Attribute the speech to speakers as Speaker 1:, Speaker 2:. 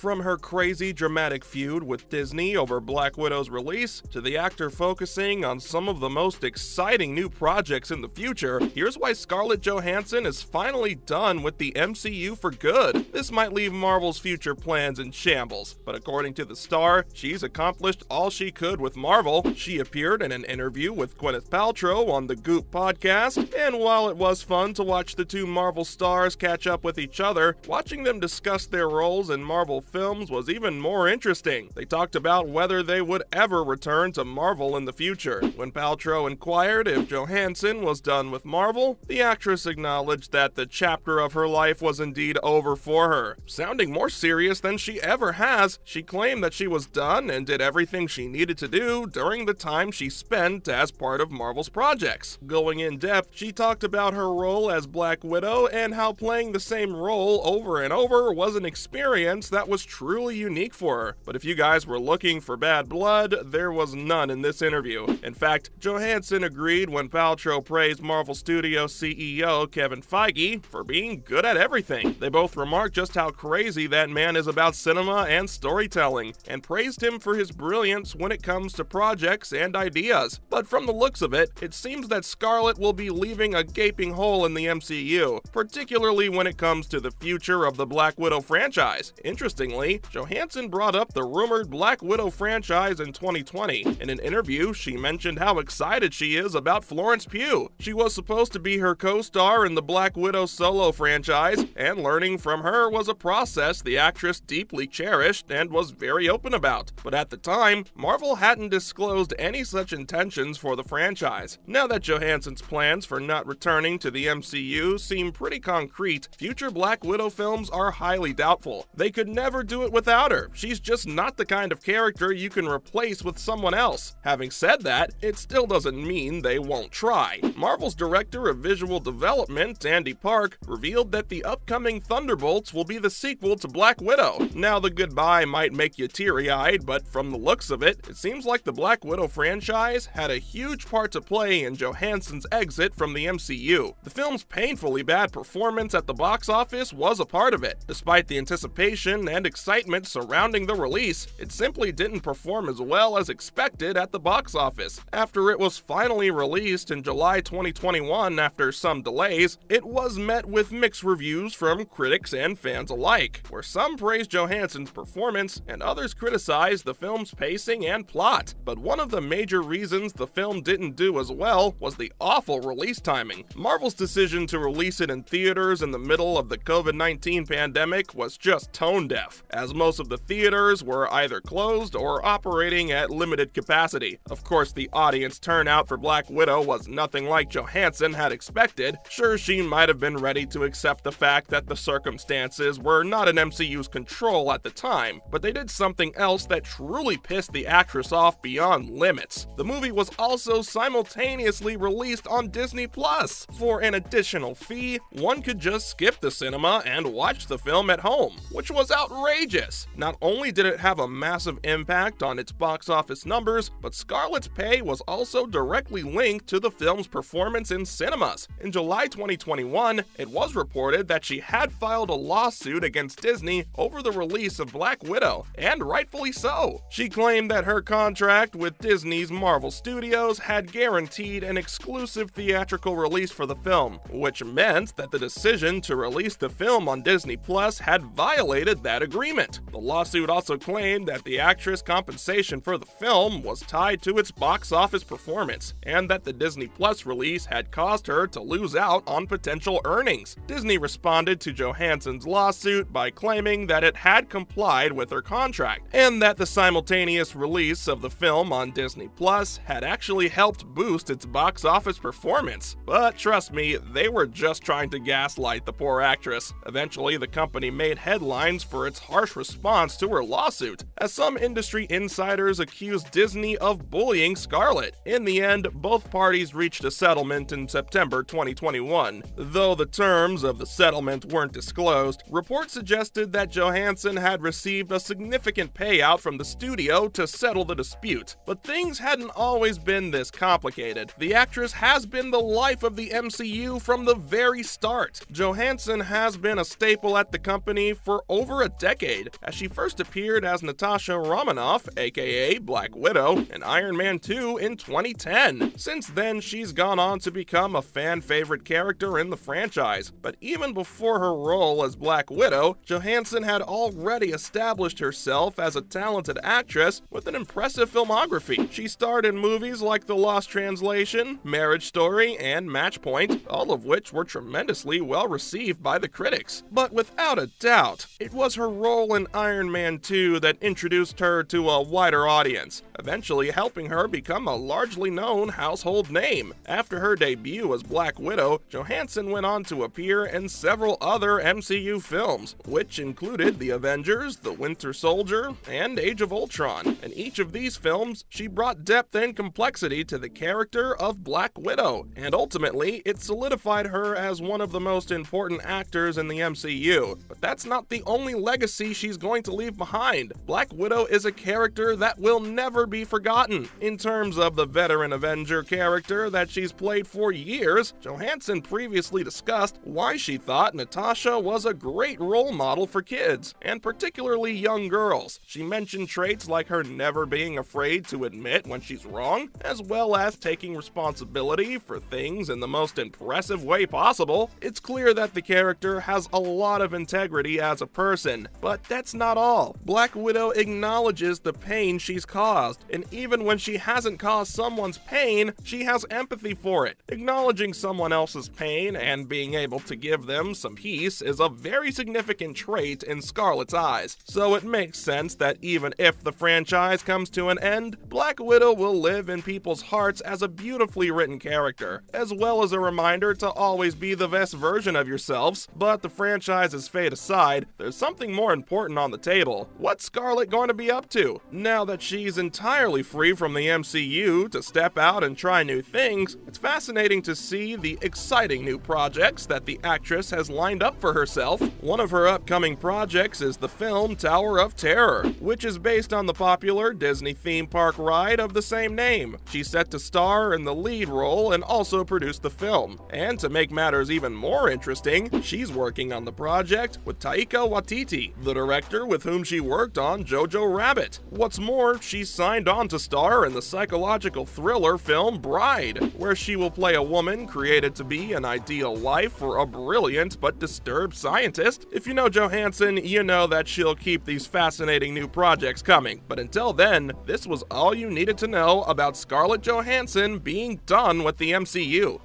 Speaker 1: From her crazy dramatic feud with Disney over Black Widow's release, to the actor focusing on some of the most exciting new projects in the future, here's why Scarlett Johansson is finally done with the MCU for good. This might leave Marvel's future plans in shambles, but according to the star, she's accomplished all she could with Marvel. She appeared in an interview with Gwyneth Paltrow on the Goop podcast, and while it was fun to watch the two Marvel stars catch up with each other, watching them discuss their roles in Marvel films was even more interesting. They talked about whether they would ever return to Marvel in the future. When Paltrow inquired if Johansson was done with Marvel, the actress acknowledged that the chapter of her life was indeed over for her. Sounding more serious than she ever has, she claimed that she was done and did everything she needed to do during the time she spent as part of Marvel's projects. Going in depth, she talked about her role as Black Widow and how playing the same role over and over was an experience that was truly unique for her. But if you guys were looking for bad blood, there was none in this interview. In fact, Johansson agreed when Paltrow praised Marvel Studios CEO Kevin Feige for being good at everything. They both remarked just how crazy that man is about cinema and storytelling, and praised him for his brilliance when it comes to projects and ideas. But from the looks of it, it seems that Scarlett will be leaving a gaping hole in the MCU, particularly when it comes to the future of the Black Widow franchise. Interestingly, Johansson brought up the rumored Black Widow franchise in 2020. In an interview, she mentioned how excited she is about Florence Pugh. She was supposed to be her co-star in the Black Widow solo franchise, and learning from her was a process the actress deeply cherished and was very open about. But at the time, Marvel hadn't disclosed any such intentions for the franchise. Now that Johansson's plans for not returning to the MCU seem pretty concrete, future Black Widow films are highly doubtful. They could never do it without her. She's just not the kind of character you can replace with someone else. Having said that, it still doesn't mean they won't try. Marvel's director of visual development, Andy Park, revealed that the upcoming Thunderbolts will be the sequel to Black Widow. Now, the goodbye might make you teary-eyed, but from the looks of it, it seems like the Black Widow franchise had a huge part to play in Johansson's exit from the MCU. The film's painfully bad performance at the box office was a part of it. Despite the anticipation and excitement surrounding the release, it simply didn't perform as well as expected at the box office. After it was finally released in July 2021 after some delays, it was met with mixed reviews from critics and fans alike, where some praised Johansson's performance and others criticized the film's pacing and plot. But one of the major reasons the film didn't do as well was the awful release timing. Marvel's decision to release it in theaters in the middle of the COVID-19 pandemic was just tone deaf, as most of the theaters were either closed or operating at limited capacity. Of course, the audience turnout for Black Widow was nothing like Johansson had expected. Sure, she might have been ready to accept the fact that the circumstances were not in MCU's control at the time, but they did something else that truly pissed the actress off beyond limits. The movie was also simultaneously released on Disney Plus. For an additional fee, one could just skip the cinema and watch the film at home, which was outrageous. Not only did it have a massive impact on its box office numbers, but Scarlett's pay was also directly linked to the film's performance in cinemas. In July 2021, it was reported that she had filed a lawsuit against Disney over the release of Black Widow, and rightfully so. She claimed that her contract with Disney's Marvel Studios had guaranteed an exclusive theatrical release for the film, which meant that the decision to release the film on Disney Plus had violated that agreement. The lawsuit also claimed that the actress' compensation for the film was tied to its box office performance, and that the Disney Plus release had caused her to lose out on potential earnings. Disney responded to Johansson's lawsuit by claiming that it had complied with her contract, and that the simultaneous release of the film on Disney Plus had actually helped boost its box office performance. But trust me, they were just trying to gaslight the poor actress. Eventually, the company made headlines for its harsh response to her lawsuit, as some industry insiders accused Disney of bullying Scarlett. In the end, both parties reached a settlement in September 2021. Though the terms of the settlement weren't disclosed, reports suggested that Johansson had received a significant payout from the studio to settle the dispute. But things hadn't always been this complicated. The actress has been the life of the MCU from the very start. Johansson has been a staple at the company for over a decade. decade, as she first appeared as Natasha Romanoff, aka Black Widow, in Iron Man 2 in 2010. Since then, she's gone on to become a fan-favorite character in the franchise, but even before her role as Black Widow, Johansson had already established herself as a talented actress with an impressive filmography. She starred in movies like The Lost Translation, Marriage Story, and Match Point, all of which were tremendously well received by the critics. But without a doubt, it was her role in Iron Man 2 that introduced her to a wider audience, eventually helping her become a largely known household name. After her debut as Black Widow, Johansson went on to appear in several other MCU films, which included The Avengers, The Winter Soldier, and Age of Ultron. In each of these films, she brought depth and complexity to the character of Black Widow, and ultimately, it solidified her as one of the most important actors in the MCU. But that's not the only legacy she's going to leave behind. Black Widow is a character that will never be forgotten. In terms of the veteran Avenger character that she's played for years, Johansson previously discussed why she thought Natasha was a great role model for kids, and particularly young girls. She mentioned traits like her never being afraid to admit when she's wrong, as well as taking responsibility for things in the most impressive way possible. It's clear that the character has a lot of integrity as a person, but that's not all. Black Widow acknowledges the pain she's caused, and even when she hasn't caused someone's pain, she has empathy for it. Acknowledging someone else's pain and being able to give them some peace is a very significant trait in Scarlett's eyes, so it makes sense that even if the franchise comes to an end, Black Widow will live in people's hearts as a beautifully written character, as well as a reminder to always be the best version of yourselves. But the franchise's fate aside, there's something more important on the table. What's Scarlett going to be up to? Now that she's entirely free from the MCU to step out and try new things, it's fascinating to see the exciting new projects that the actress has lined up for herself. One of her upcoming projects is the film Tower of Terror, which is based on the popular Disney theme park ride of the same name. She's set to star in the lead role and also produce the film. And to make matters even more interesting, she's working on the project with Taika Waititi, the director with whom she worked on Jojo Rabbit. What's more, she's signed on to star in the psychological thriller film Bride, where she will play a woman created to be an ideal wife for a brilliant but disturbed scientist. If you know Johansson, you know that she'll keep these fascinating new projects coming. But until then, this was all you needed to know about Scarlett Johansson being done with the MCU.